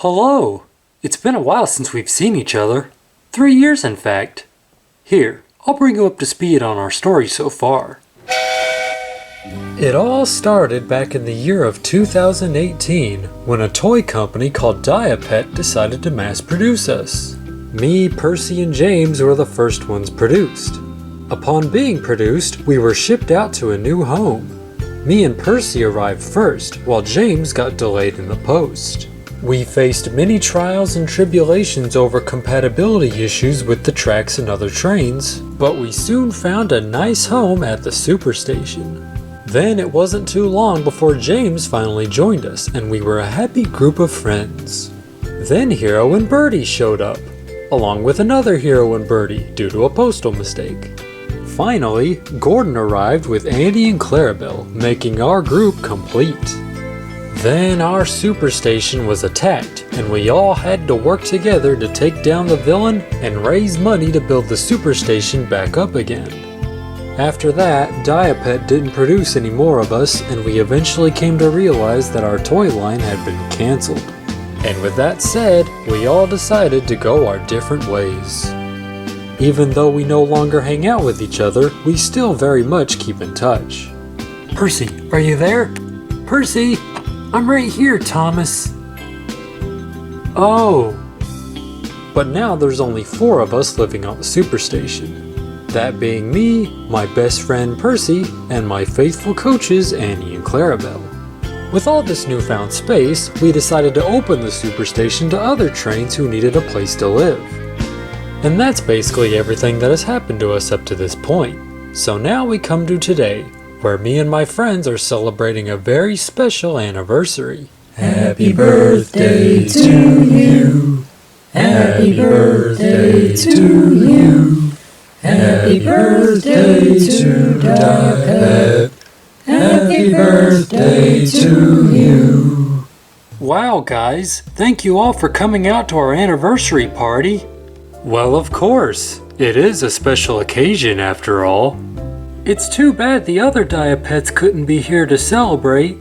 Hello! It's been a while since we've seen each other. 3 years, in fact. Here, I'll bring you up to speed on our story so far. It all started back in the year of 2018 when a toy company called Diapet decided to mass produce us. Me, Percy, and James were the first ones produced. Upon being produced, we were shipped out to a new home. Me and Percy arrived first, while James got delayed in the post. We faced many trials and tribulations over compatibility issues with the Trax and other trains, but we soon found a nice home at the superstation. Then it wasn't too long before James finally joined us, and we were a happy group of friends. Then Hero and Birdie showed up, along with another Hero and Birdie due to a postal mistake. Finally, Gordon arrived with Andy and Clarabelle, making our group complete. Then our superstation was attacked, and we all had to work together to take down the villain and raise money to build the superstation back up again. After that, Diapet didn't produce any more of us, and we eventually came to realize that our toy line had been cancelled. And with that said, we all decided to go our different ways. Even though we no longer hang out with each other, we still very much keep in touch. Percy, are you there? Percy! I'm right here, Thomas. Oh. But now there's only 4 of us living on the superstation. That being me, my best friend Percy, and my faithful coaches Annie and Clarabelle. With all this newfound space, we decided to open the superstation to other trains who needed a place to live. And that's basically everything that has happened to us up to this point. So now we come to today, where me and my friends are celebrating a very special anniversary. Happy birthday to you. Happy birthday to you. Happy birthday to Diapet. Happy birthday to you. Wow, guys, thank you all for coming out to our anniversary party. Well, of course, it is a special occasion after all. It's too bad the other Diapets couldn't be here to celebrate.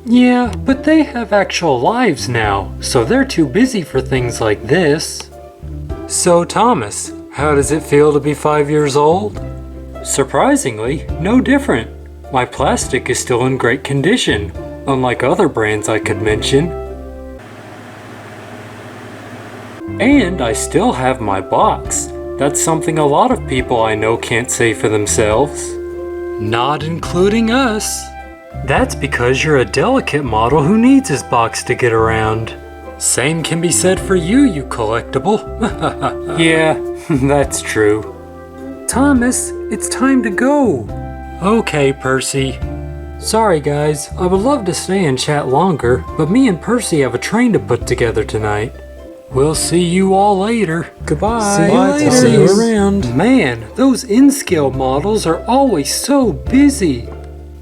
Yeah, but they have actual lives now, so they're too busy for things like this. So Thomas, how does it feel to be 5 years old? Surprisingly, no different. My plastic is still in great condition, unlike other brands I could mention. And I still have my box. That's something a lot of people I know can't say for themselves. Not including us. That's because you're a delicate model who needs his box to get around. Same can be said for you, you collectible. Yeah, that's true. Thomas, it's time to go. Okay, Percy. Sorry guys, I would love to stay and chat longer, but me and Percy have a train to put together tonight. We'll see you all later. Goodbye. See you later. See you around. Man, those in-scale models are always so busy.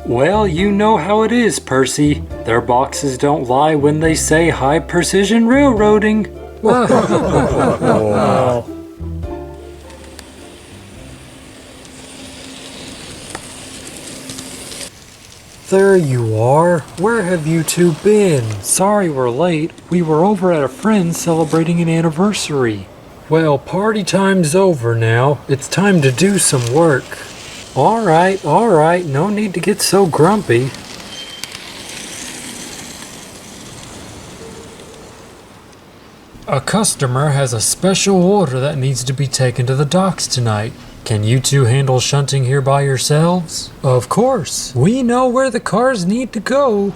Well, you know how it is, Percy. Their boxes don't lie when they say high precision railroading. Wow. There you are. Where have you two been? Sorry we're late. We were over at a friend's celebrating an anniversary. Well, party time's over now. It's time to do some work. Alright, no need to get so grumpy. A customer has a special order that needs to be taken to the docks tonight. Can you two handle shunting here by yourselves? Of course. We know where the cars need to go.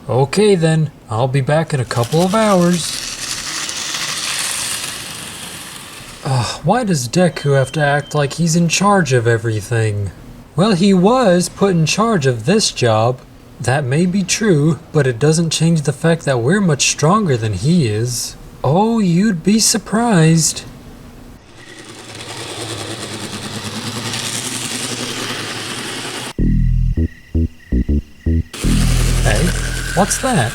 Okay then, I'll be back in a couple of hours. Why does Deku have to act like he's in charge of everything? Well, he was put in charge of this job. That may be true, but it doesn't change the fact that we're much stronger than he is. Oh, you'd be surprised. Hey, what's that?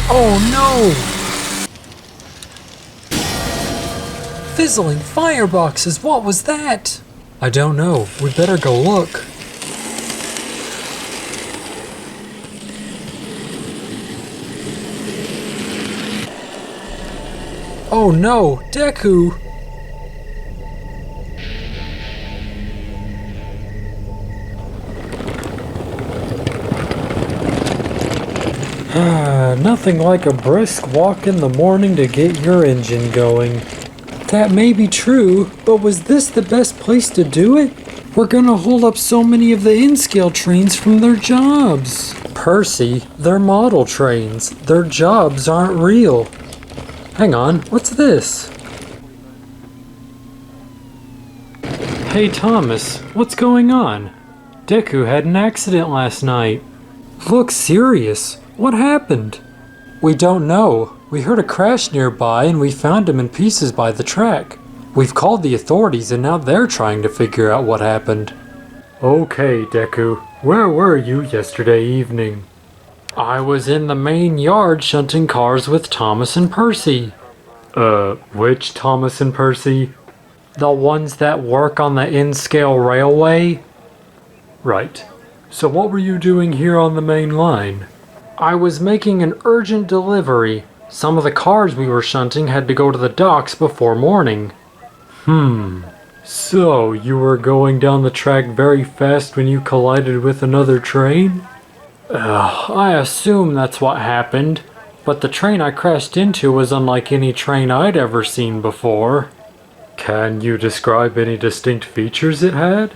Oh no! Fizzling fireboxes, what was that? I don't know, we better go look. Oh no, Deku! Nothing like a brisk walk in the morning to get your engine going. That may be true, but was this the best place to do it? We're gonna hold up so many of the in-scale trains from their jobs. Percy, they're model trains. Their jobs aren't real. Hang on, what's this? Hey Thomas, what's going on? Deku had an accident last night. Look serious. What happened? We don't know. We heard a crash nearby and we found him in pieces by the track. We've called the authorities and now they're trying to figure out what happened. Okay, Deku. Where were you yesterday evening? I was in the main yard shunting cars with Thomas and Percy. Which Thomas and Percy? The ones that work on the in-scale railway? Right. So what were you doing here on the main line? I was making an urgent delivery. Some of the cars we were shunting had to go to the docks before morning. So you were going down the track very fast when you collided with another train? I assume that's what happened, but the train I crashed into was unlike any train I'd ever seen before. Can you describe any distinct features it had?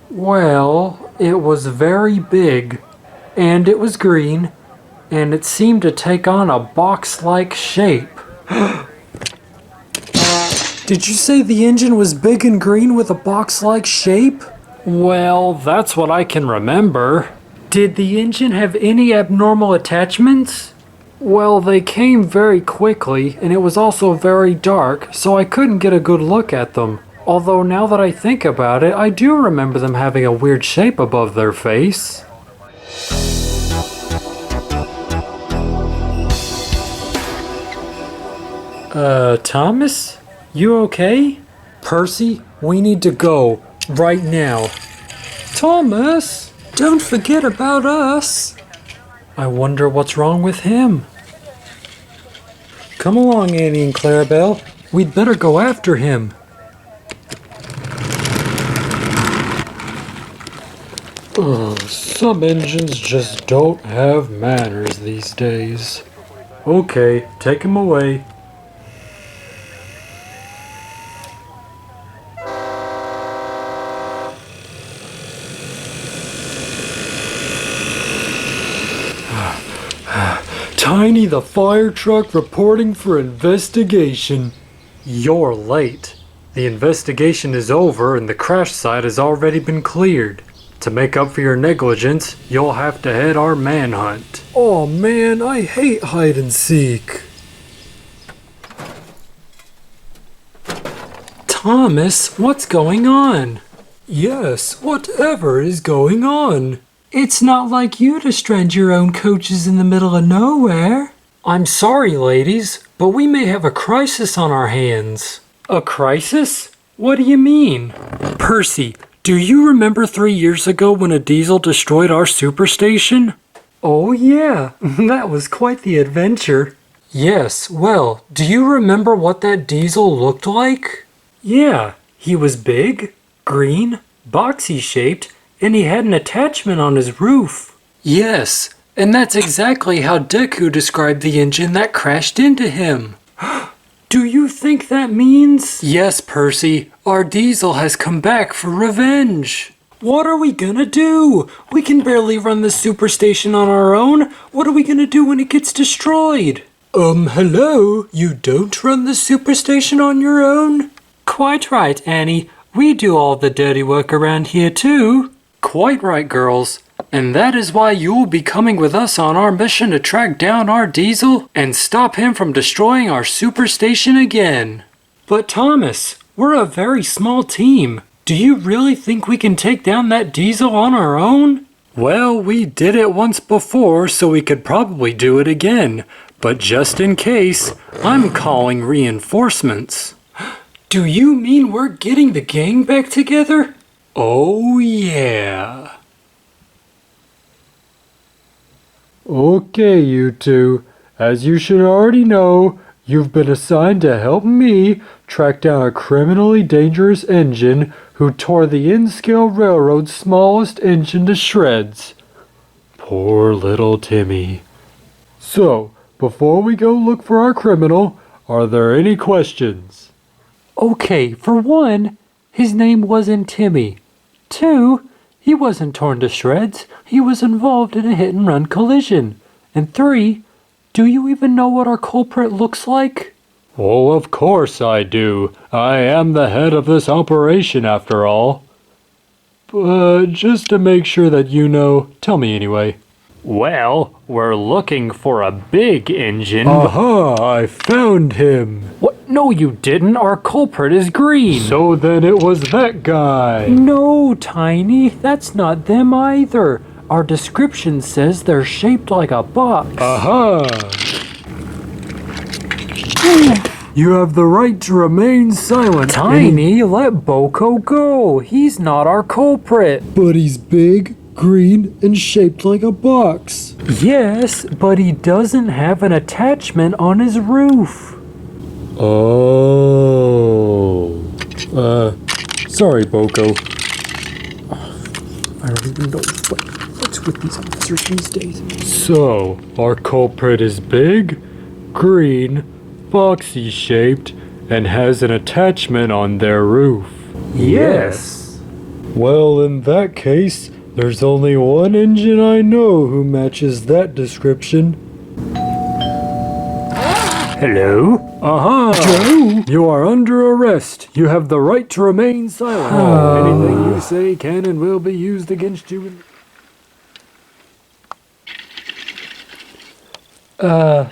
Well, it was very big, and it was green, and it seemed to take on a box-like shape. Did you say the engine was big and green with a box-like shape? Well, that's what I can remember. Did the engine have any abnormal attachments? Well, they came very quickly, and it was also very dark, so I couldn't get a good look at them. Although now that I think about it, I do remember them having a weird shape above their face. Thomas? You okay? Percy, we need to go. Right now. Thomas! Don't forget about us! I wonder what's wrong with him. Come along, Annie and Clarabelle. We'd better go after him. Some engines just don't have manners these days. Okay, take him away. Tiny the Firetruck reporting for investigation. You're late. The investigation is over and the crash site has already been cleared. To make up for your negligence, you'll have to head our manhunt. Oh man, I hate hide and seek. Thomas, what's going on? Yes, whatever is going on? It's not like you to strand your own coaches in the middle of nowhere. I'm sorry, ladies, but we may have a crisis on our hands. A crisis? What do you mean? Percy, do you remember 3 years ago when a diesel destroyed our superstation? Oh yeah, that was quite the adventure. Yes, well, do you remember what that diesel looked like? Yeah, he was big, green, boxy shaped, and he had an attachment on his roof. Yes, and that's exactly how Deku described the engine that crashed into him. Do you think that means? Yes, Percy, our diesel has come back for revenge. What are we gonna do? We can barely run the superstation on our own. What are we gonna do when it gets destroyed? Hello? You don't run the superstation on your own? Quite right, Annie. We do all the dirty work around here too. Quite right, girls. And that is why you will be coming with us on our mission to track down our diesel and stop him from destroying our superstation again. But Thomas, we're a very small team. Do you really think we can take down that diesel on our own? Well, we did it once before, so we could probably do it again. But just in case, I'm calling reinforcements. Do you mean we're getting the gang back together? Oh yeah. Okay, you two. As you should already know, You've been assigned to help me track down a criminally dangerous engine who tore the N-scale railroad's smallest engine to shreds. Poor little Timmy. So, before we go look for our criminal, are there any questions? Okay, for one, his name wasn't Timmy. 2, he wasn't torn to shreds. He was involved in a hit-and-run collision. And 3, do you even know what our culprit looks like? Oh, of course I do. I am the head of this operation after all. But just to make sure that you know, tell me anyway. Well, we're looking for a big engine. Aha! I found him! What? No, you didn't. Our culprit is green. So then it was that guy. No, Tiny. That's not them either. Our description says they're shaped like a box. Aha! You have the right to remain silent. Tiny, let Boko go. He's not our culprit. But he's big, green, and shaped like a box. Yes, but he doesn't have an attachment on his roof. Oh. Sorry, Boko. I don't even know what's with these officers these days. So, our culprit is big, green, boxy shaped, and has an attachment on their roof. Yes. Well, in that case, there's only one engine I know who matches that description. Hello? Aha! Joe! You are under arrest. You have the right to remain silent. Anything you say can and will be used against you.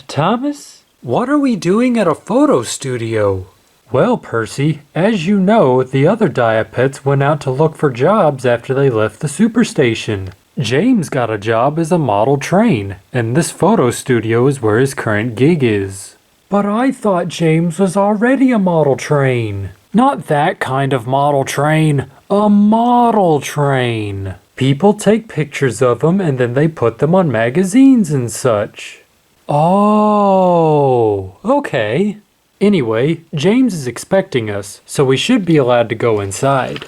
Thomas? What are we doing at a photo studio? Well, Percy, as you know, the other Diapets went out to look for jobs after they left the superstation. James got a job as a model train, and this photo studio is where his current gig is. But I thought James was already a model train. Not that kind of model train, a model train. People take pictures of them and then they put them on magazines and such. Oh, okay. Anyway, James is expecting us, so we should be allowed to go inside.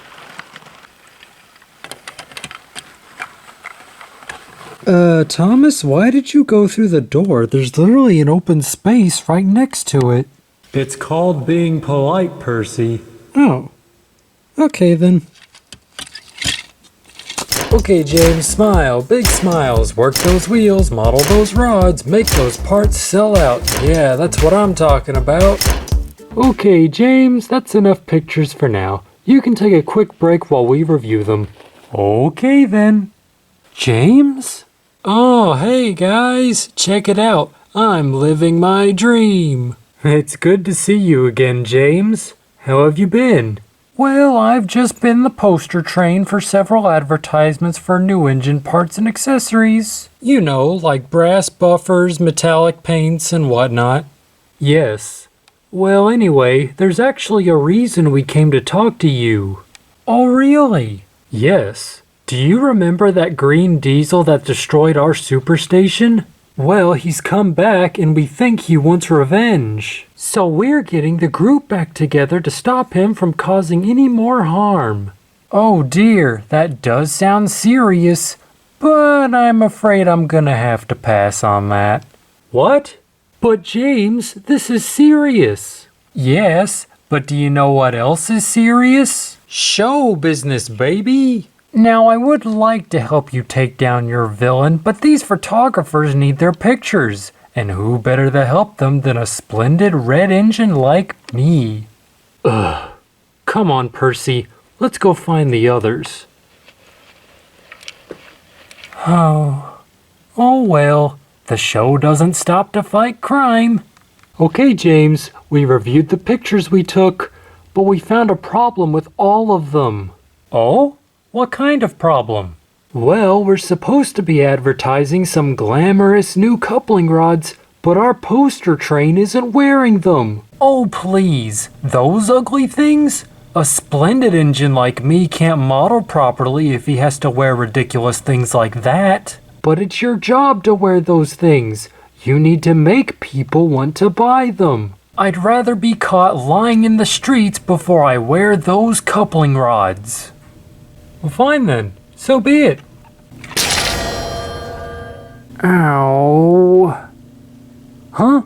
Thomas, why did you go through the door? There's literally an open space right next to it. It's called being polite, Percy. Oh. Okay, then. Okay, James, smile. Big smiles. Work those wheels, model those rods, make those parts sell out. Yeah, that's what I'm talking about. Okay, James, that's enough pictures for now. You can take a quick break while we review them. Okay, then. James? Oh, hey, guys. Check it out. I'm living my dream. It's good to see you again, James. How have you been? Well, I've just been the poster train for several advertisements for new engine parts and accessories. You know, like brass buffers, metallic paints, and whatnot. Yes. Well, anyway, there's actually a reason we came to talk to you. Oh, really? Yes. Do you remember that green diesel that destroyed our superstation? Well, he's come back and we think he wants revenge. So we're getting the group back together to stop him from causing any more harm. Oh dear, that does sound serious, but I'm afraid I'm gonna have to pass on that. What? But James, this is serious. Yes, but do you know what else is serious? Show business, baby. Now, I would like to help you take down your villain, but these photographers need their pictures. And who better to help them than a splendid red engine like me? Ugh. Come on, Percy. Let's go find the others. Oh well. The show doesn't stop to fight crime. Okay, James. We reviewed the pictures we took, but we found a problem with all of them. Oh? What kind of problem? Well, we're supposed to be advertising some glamorous new coupling rods, but our poster train isn't wearing them. Oh, please. Those ugly things? A splendid engine like me can't model properly if he has to wear ridiculous things like that. But it's your job to wear those things. You need to make people want to buy them. I'd rather be caught lying in the streets before I wear those coupling rods. Well, fine then. So be it. Ow. Huh?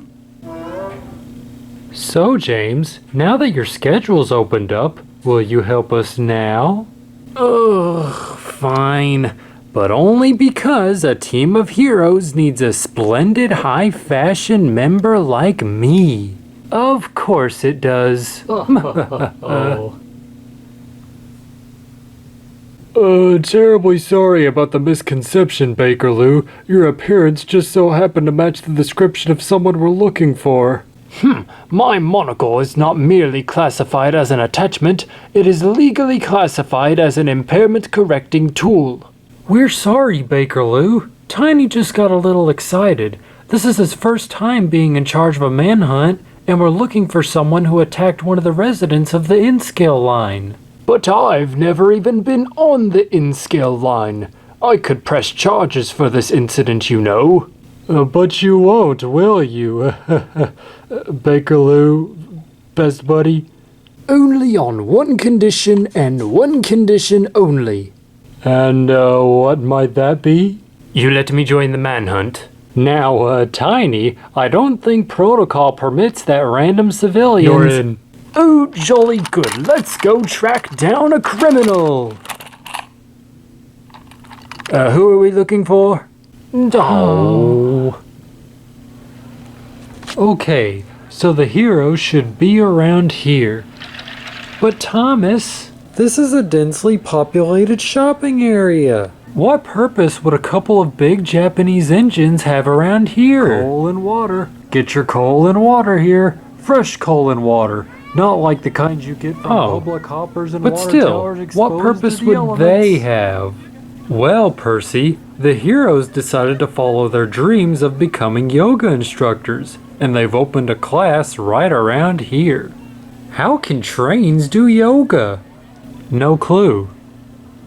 So, James, now that your schedule's opened up, will you help us now? Ugh, fine. But only because a team of heroes needs a splendid high-fashion member like me. Of course it does. Terribly sorry about the misconception, Bakerloo. Your appearance just so happened to match the description of someone we're looking for. My monocle is not merely classified as an attachment, it is legally classified as an impairment-correcting tool. We're sorry, Bakerloo. Tiny just got a little excited. This is his first time being in charge of a manhunt, and we're looking for someone who attacked one of the residents of the N-scale line. But I've never even been on the N-scale line. I could press charges for this incident, you know. But you won't, will you? Bakerloo, best buddy? Only on one condition and one condition only. And what might that be? You let me join the manhunt. Now, Tiny, I don't think protocol permits that random civilians... You're in. Oh, jolly good. Let's go track down a criminal. Who are we looking for? Oh. Okay, so the hero should be around here. But Thomas, this is a densely populated shopping area. What purpose would a couple of big Japanese engines have around here? Coal and water. Get your coal and water here. Fresh coal and water. Not like the kinds you get from public hoppers and water towers exposed to the elements. But still, what purpose would they have? Well, Percy, the heroes decided to follow their dreams of becoming yoga instructors, and they've opened a class right around here. How can trains do yoga? No clue.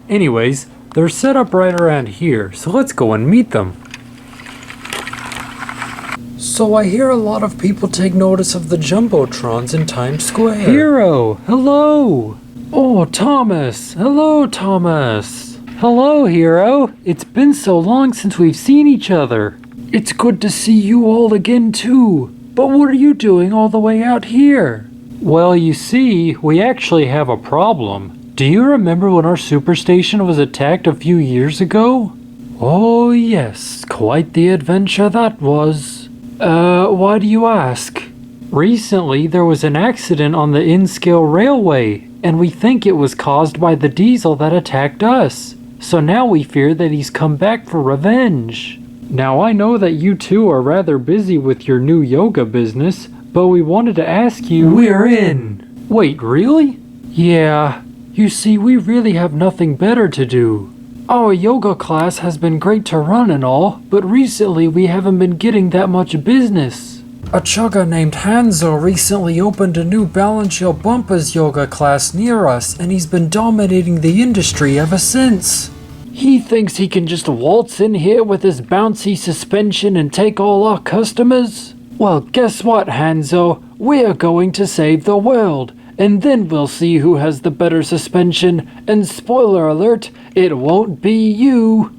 Anyways, they're set up right around here, so let's go and meet them. So I hear a lot of people take notice of the Jumbotrons in Times Square. Hero, hello! Oh, Thomas! Hello, Thomas! Hello, Hero. It's been so long since we've seen each other. It's good to see you all again, too. But what are you doing all the way out here? Well, you see, we actually have a problem. Do you remember when our superstation was attacked a few years ago? Oh, yes. Quite the adventure that was. Why do you ask? Recently, there was an accident on the N-scale railway, and we think it was caused by the diesel that attacked us. So now we fear that he's come back for revenge. Now I know that you two are rather busy with your new yoga business, but we wanted to ask you... We're in! Wait, really? Yeah, you see, we really have nothing better to do. Our yoga class has been great to run and all, but recently we haven't been getting that much business. A chugga named Hanzo recently opened a new balance your bumpers yoga class near us, and he's been dominating the industry ever since. He thinks he can just waltz in here with his bouncy suspension and take all our customers? Well, guess what, Hanzo? We're going to save the world, and then we'll see who has the better suspension, and spoiler alert, it won't be you.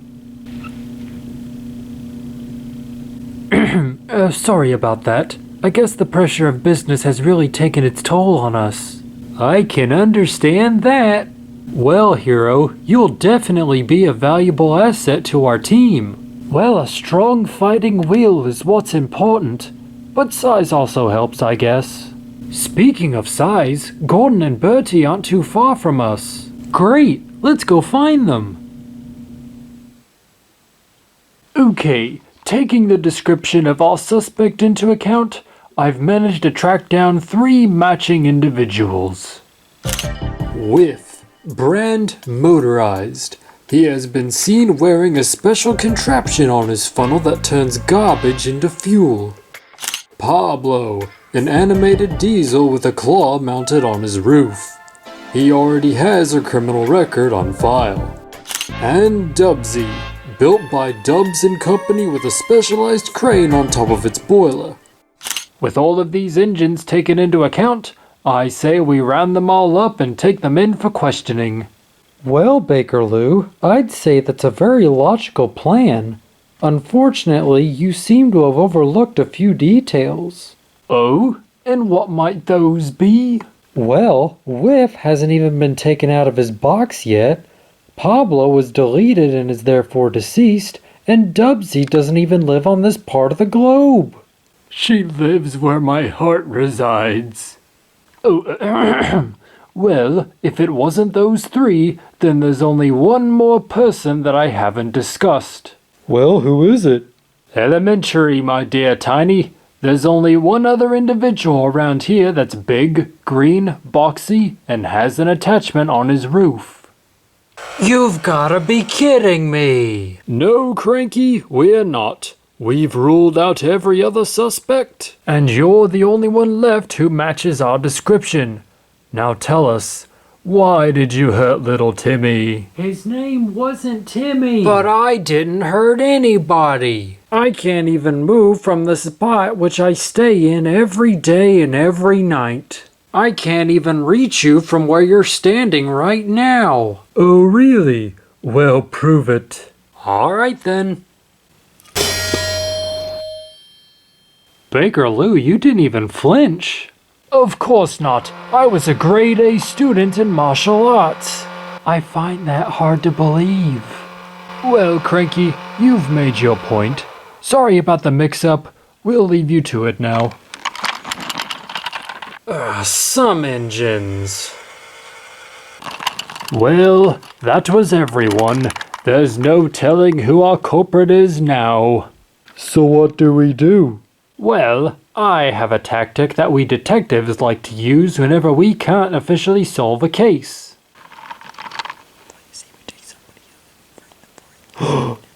Sorry about that. I guess the pressure of business has really taken its toll on us. I can understand that. Well, Hero, you'll definitely be a valuable asset to our team. Well, a strong fighting will is what's important, but size also helps, I guess. Speaking of size, Gordon and Bertie aren't too far from us. Great, let's go find them. Okay. Taking the description of our suspect into account, I've managed to track down 3 matching individuals. With brand motorized, he has been seen wearing a special contraption on his funnel that turns garbage into fuel. Pablo, an animated diesel with a claw mounted on his roof. He already has a criminal record on file. And Dubsy, built by Dubs & Company with a specialized crane on top of its boiler. With all of these engines taken into account, I say we round them all up and take them in for questioning. Well, Bakerloo, I'd say that's a very logical plan. Unfortunately, you seem to have overlooked a few details. Oh? And what might those be? Well, Whiff hasn't even been taken out of his box yet. Pablo was deleted and is therefore deceased, and Dubsy doesn't even live on this part of the globe. She lives where my heart resides. Oh, well, if it wasn't those three, then there's only one more person that I haven't discussed. Well, who is it? Elementary, my dear Tiny. There's only one other individual around here that's big, green, boxy, and has an attachment on his roof. You've gotta be kidding me! No, Cranky, we're not. We've ruled out every other suspect, and you're the only one left who matches our description. Now tell us, why did you hurt little Timmy? His name wasn't Timmy. But I didn't hurt anybody. I can't even move from the spot which I stay in every day and every night. I can't even reach you from where you're standing right now. Oh, really? Well, prove it. All right, then. Bakerloo, you didn't even flinch. Of course not. I was a grade A student in martial arts. I find that hard to believe. Well, Cranky, you've made your point. Sorry about the mix-up. We'll leave you to it now. Some engines. Well, that was everyone. There's no telling who our culprit is now. So what do we do? Well, I have a tactic that we detectives like to use whenever we can't officially solve a case.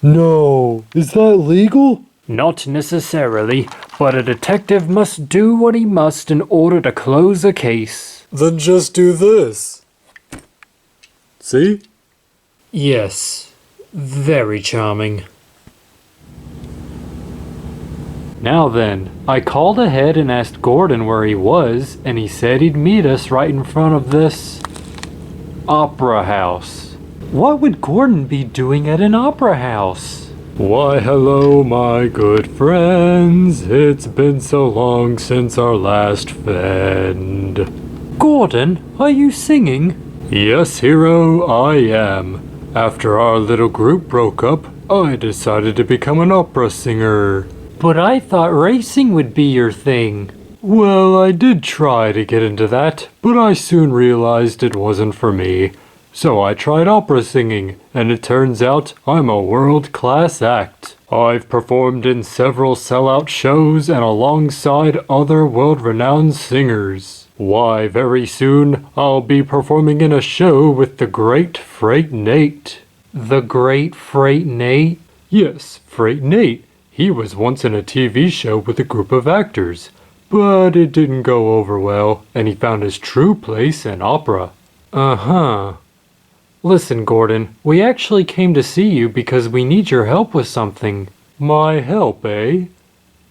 No, is that legal? Not necessarily, but a detective must do what he must in order to close a case. Then just do this. See? Yes, very charming. Now then, I called ahead and asked Gordon where he was, and he said he'd meet us right in front of this opera house. What would Gordon be doing at an opera house? Why, hello, my good friends. It's been so long since our last friend. Gordon, are you singing? Yes, hero, I am. After our little group broke up, I decided to become an opera singer. But I thought racing would be your thing. Well, I did try to get into that, but I soon realized it wasn't for me. So I tried opera singing, and it turns out I'm a world-class act. I've performed in several sellout shows and alongside other world-renowned singers. Why, very soon I'll be performing in a show with the Great Freight Nate. The Great Freight Nate? Yes, Freight Nate. He was once in a TV show with a group of actors, but it didn't go over well, and he found his true place in opera. Uh-huh. Listen, Gordon, we actually came to see you because we need your help with something. My help, eh?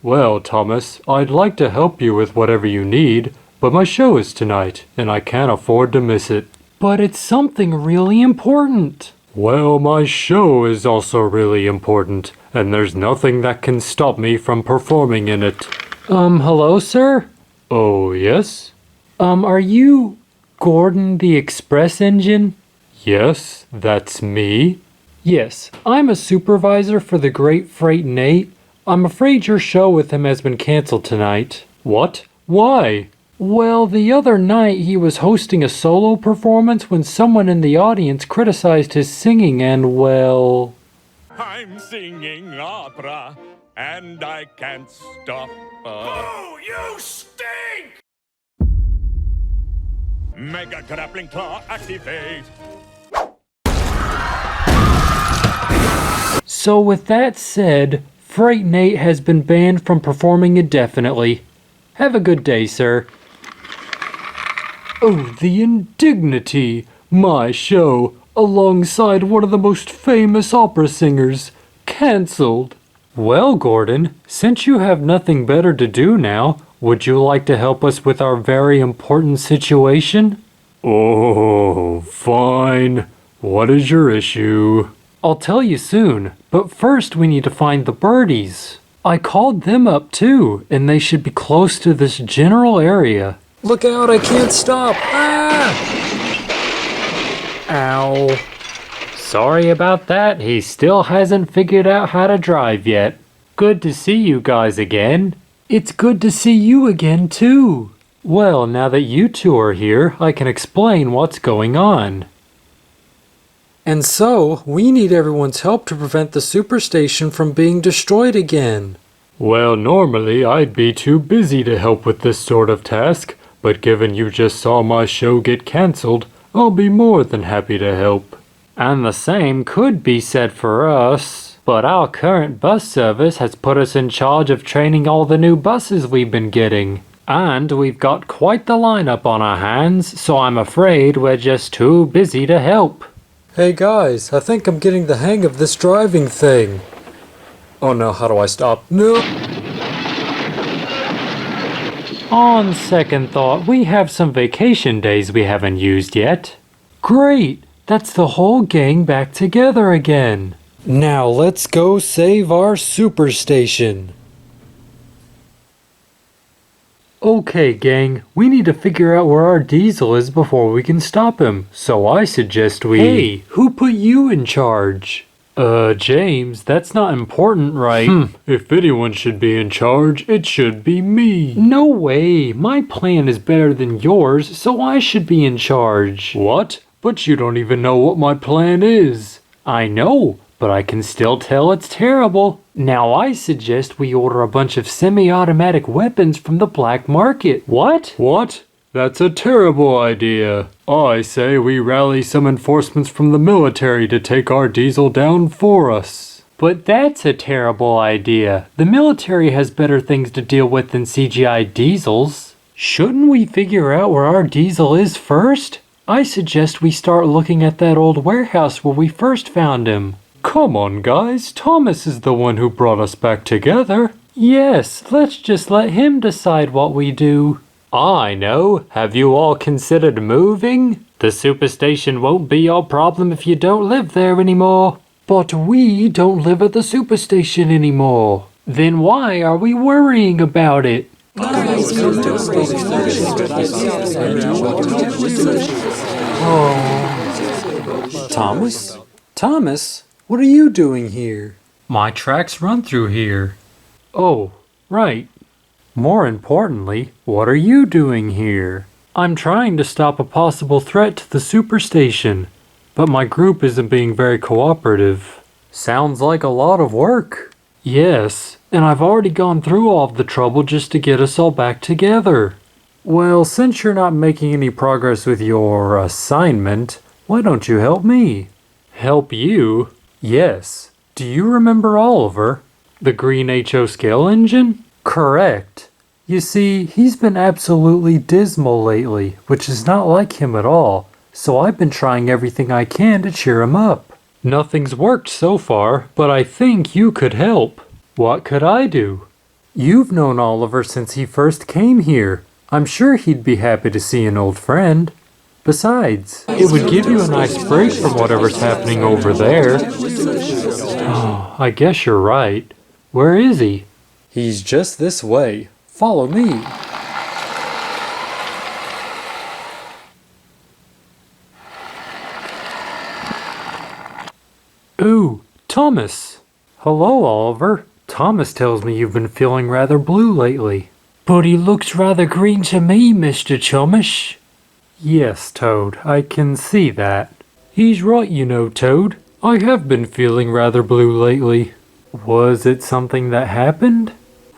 Well, Thomas, I'd like to help you with whatever you need, but my show is tonight, and I can't afford to miss it. But it's something really important. Well, my show is also really important, and there's nothing that can stop me from performing in it. Hello, sir? Oh, yes? Are you Gordon the Express Engine? Yes, that's me. Yes, I'm a supervisor for the Great Freight Nate. I'm afraid your show with him has been canceled tonight. What? Why? Well, the other night he was hosting a solo performance when someone in the audience criticized his singing and, well... I'm singing opera, and I can't stop. Oh, you stink! Mega grappling claw activate. So with that said, Freight Nate has been banned from performing indefinitely. Have a good day, sir. Oh, the indignity! My show, alongside one of the most famous opera singers, cancelled. Well, Gordon, since you have nothing better to do now, Would you like to help us with our very important situation? Oh, fine. What is your issue? I'll tell you soon, but first we need to find the birdies. I called them up too, and they should be close to this general area. Look out, I can't stop! Ah! Ow. Sorry about that, he still hasn't figured out how to drive yet. Good to see you guys again. It's good to see you again too. Well, now that you two are here, I can explain what's going on. And so, we need everyone's help to prevent the superstation from being destroyed again. Well, normally I'd be too busy to help with this sort of task, but given you just saw my show get cancelled, I'll be more than happy to help. And the same could be said for us, but our current bus service has put us in charge of training all the new buses we've been getting. And we've got quite the lineup on our hands, so I'm afraid we're just too busy to help. Hey guys, I think I'm getting the hang of this driving thing. Oh no, how do I stop? No! On second thought, we have some vacation days we haven't used yet. Great! That's the whole gang back together again. Now let's go save our superstation. Okay, gang, we need to figure out where our diesel is before we can stop him, so I suggest we... Hey, who put you in charge? James, that's not important, right? If anyone should be in charge, it should be me. No way, my plan is better than yours, so I should be in charge. What? But you don't even know what my plan is. I know, but I can still tell it's terrible. Now I suggest we order a bunch of semi-automatic weapons from the black market. What? What? That's a terrible idea. I say we rally some enforcements from the military to take our diesel down for us. But that's a terrible idea. The military has better things to deal with than CGI diesels. Shouldn't we figure out where our diesel is first? I suggest we start looking at that old warehouse where we first found him. Come on, guys. Thomas is the one who brought us back together. Yes, let's just let him decide what we do. I know. Have you all considered moving? The superstation won't be your problem if you don't live there anymore. But we don't live at the superstation anymore. Then why are we worrying about it? Oh. Thomas? Thomas? What are you doing here? My tracks run through here. Oh, right. More importantly, what are you doing here? I'm trying to stop a possible threat to the superstation, but my group isn't being very cooperative. Sounds like a lot of work. Yes, and I've already gone through all of the trouble just to get us all back together. Well, since you're not making any progress with your assignment, why don't you help me? Help you? Yes. Do you remember Oliver? The green HO scale engine? Correct. You see, he's been absolutely dismal lately, which is not like him at all, so I've been trying everything I can to cheer him up. Nothing's worked so far, but I think you could help. What could I do? You've known Oliver since he first came here. I'm sure he'd be happy to see an old friend. Besides, it would give you a nice break from whatever's happening over there. Oh, I guess you're right. Where is he? He's just this way. Follow me. Ooh, Thomas. Hello, Oliver. Thomas tells me you've been feeling rather blue lately. But he looks rather green to me, Mr. Thomas. Yes, Toad, I can see that. He's right, you know, Toad. I have been feeling rather blue lately. Was it something that happened?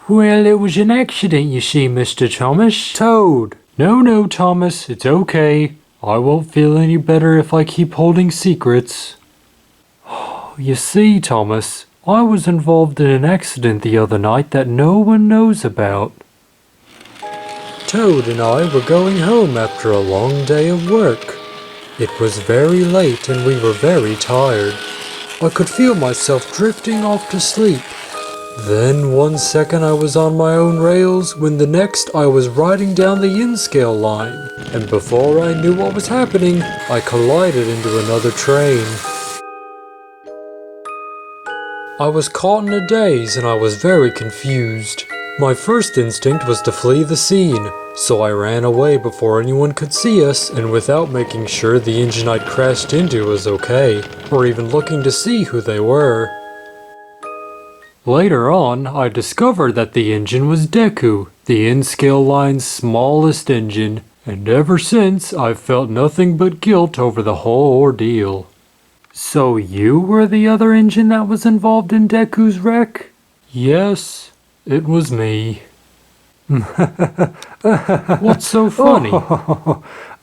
Well, it was an accident, you see, Mr. Thomas. Toad! No, Thomas, it's okay. I won't feel any better if I keep holding secrets. You see, Thomas, I was involved in an accident the other night that no one knows about. Toad and I were going home after a long day of work. It was very late and we were very tired. I could feel myself drifting off to sleep. Then one second I was on my own rails, when the next I was riding down the in-scale line. And before I knew what was happening, I collided into another train. I was caught in a daze and I was very confused. My first instinct was to flee the scene, so I ran away before anyone could see us and without making sure the engine I'd crashed into was okay, or even looking to see who they were. Later on, I discovered that the engine was Deku, the in-scale line's smallest engine, and ever since I've felt nothing but guilt over the whole ordeal. So you were the other engine that was involved in Deku's wreck? Yes, it was me. What's so funny?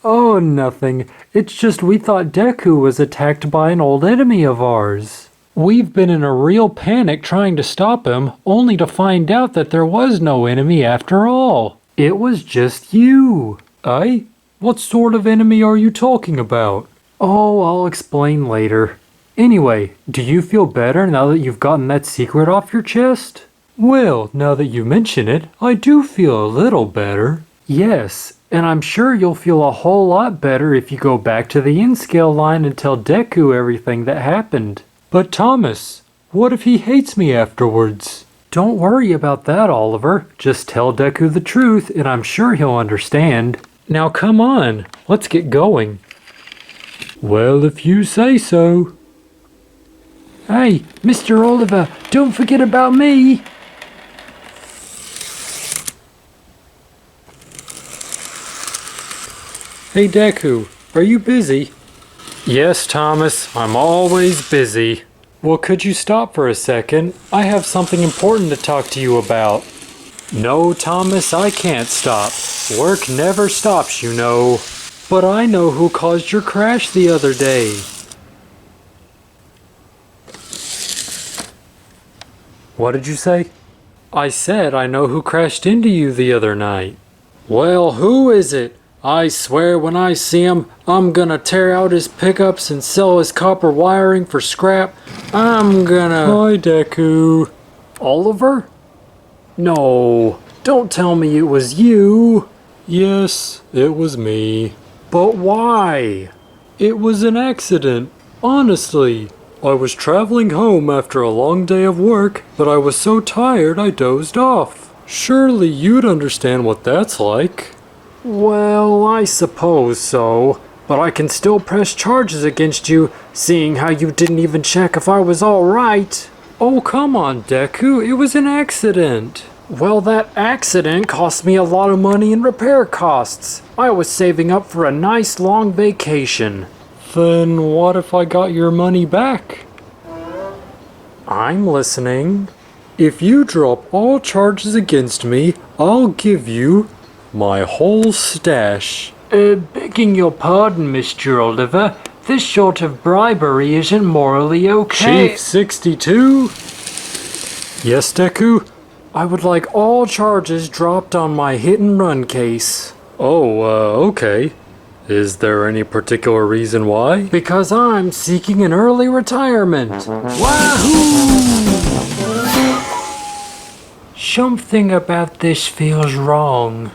Oh, nothing. It's just we thought Deku was attacked by an old enemy of ours. We've been in a real panic trying to stop him, only to find out that there was no enemy after all. It was just you. Eh? What sort of enemy are you talking about? Oh, I'll explain later. Anyway, do you feel better now that you've gotten that secret off your chest? Well, now that you mention it, I do feel a little better. Yes, and I'm sure you'll feel a whole lot better if you go back to the in-scale line and tell Deku everything that happened. But Thomas, what if he hates me afterwards? Don't worry about that, Oliver. Just tell Deku the truth, and I'm sure he'll understand. Now come on, let's get going. Well, if you say so. Hey, Mr. Oliver, don't forget about me. Hey, Deku, are you busy? Yes, Thomas, I'm always busy. Well, could you stop for a second? I have something important to talk to you about. No, Thomas, I can't stop. Work never stops, you know. But I know who caused your crash the other day. What did you say? I said I know who crashed into you the other night. Well, who is it? I swear when I see him, I'm gonna tear out his pickups and sell his copper wiring for scrap. I'm gonna... Hi, Deku. Oliver? No, don't tell me it was you. Yes, it was me. But why? It was an accident, honestly. I was traveling home after a long day of work, but I was so tired I dozed off. Surely you'd understand what that's like. Well, I suppose so, but I can still press charges against you, seeing how you didn't even check if I was all right. Oh, come on, Deku, it was an accident. Well, that accident cost me a lot of money in repair costs. I was saving up for a nice long vacation. Then what if I got your money back? I'm listening. If you drop all charges against me, I'll give you my whole stash. Begging your pardon, Mr. Oliver. This sort of bribery isn't morally okay. Chief 62? Yes, Deku? I would like all charges dropped on my hit-and-run case. Oh, okay. Is there any particular reason why? Because I'm seeking an early retirement. Wahoo! Something about this feels wrong.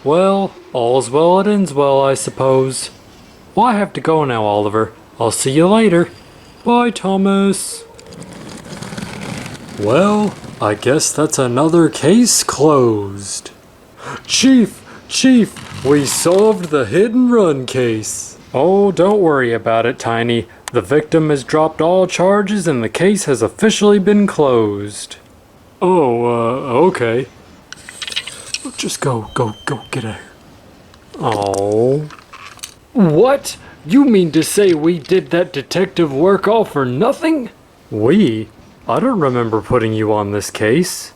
Well, all's well that ends well, I suppose. Well, I have to go now, Oliver. I'll see you later. Bye, Thomas. Well, I guess that's another case closed. Chief! We solved the hit-and-run case. Oh, don't worry about it, Tiny. The victim has dropped all charges and the case has officially been closed. Oh, okay. Just go get her. Oh. What? You mean to say we did that detective work all for nothing? We? I don't remember putting you on this case.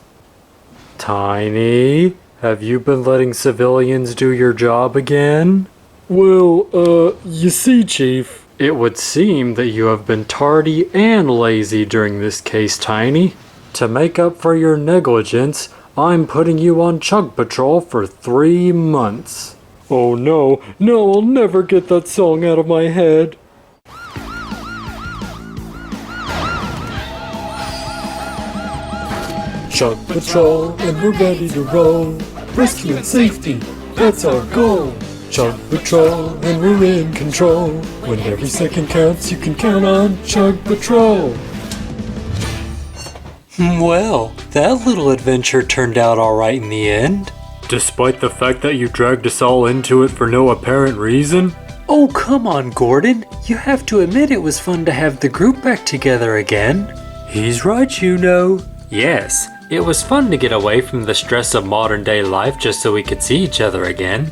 Tiny, have you been letting civilians do your job again? Well, you see, Chief, it would seem that you have been tardy and lazy during this case, Tiny. To make up for your negligence, I'm putting you on Chug Patrol for 3 months. Oh no, I'll never get that song out of my head. Chug Patrol, and we're ready to roll. Rescue and safety, that's our goal. Chug Patrol, and we're in control. When every second counts, you can count on Chug Patrol. Well, that little adventure turned out alright in the end. Despite the fact that you dragged us all into it for no apparent reason? Oh, come on, Gordon. You have to admit it was fun to have the group back together again. He's right, you know. Yes, it was fun to get away from the stress of modern day life just so we could see each other again.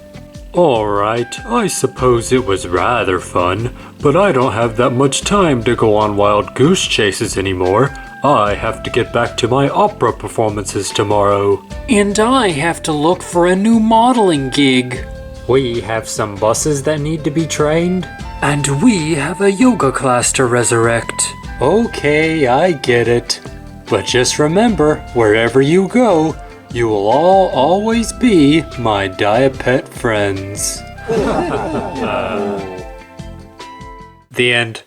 Alright, I suppose it was rather fun, but I don't have that much time to go on wild goose chases anymore. I have to get back to my opera performances tomorrow. And I have to look for a new modeling gig. We have some buses that need to be trained. And we have a yoga class to resurrect. Okay, I get it. But just remember, wherever you go, you will all always be my Diapet friends. The end.